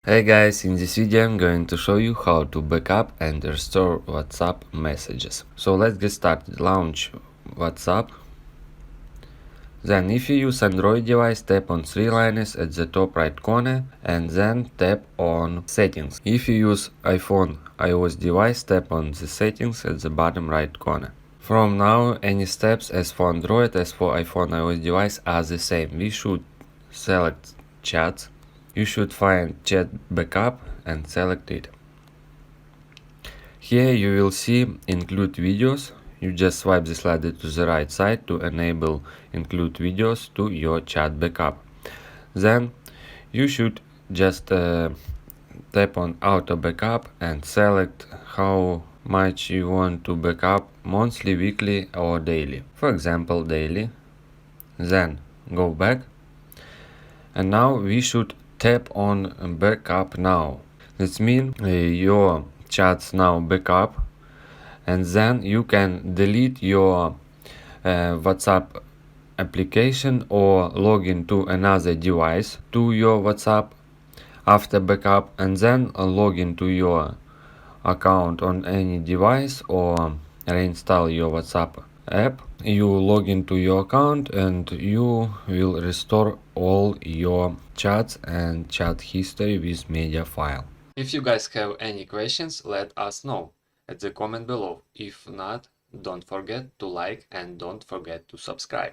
Hey guys, in this video I'm going to show you how to backup and restore WhatsApp messages. So let's get started. Launch WhatsApp. Then if you use Android device, tap on three lines at the top right corner and then tap on settings. If you use iPhone iOS device, tap on the settings at the bottom right corner. From now, any steps as for Android as for iPhone iOS device are the same. We should select chats. You should find chat backup and select it. Here you will see include videos. You just swipe the slider to the right side to enable include videos to your chat backup. Then you should just tap on auto backup and select how much you want to backup monthly, weekly or daily. For example, daily. Then go back. And now we should tap on backup now. This means your chats now backup, and then you can delete your WhatsApp application or log into another device to your WhatsApp after backup, and then log into your account on any device or reinstall your WhatsApp app. You log into your account and you will restore all your chats and chat history with media file. If you guys have any questions, let us know at the comment below. If not, don't forget to like and don't forget to subscribe.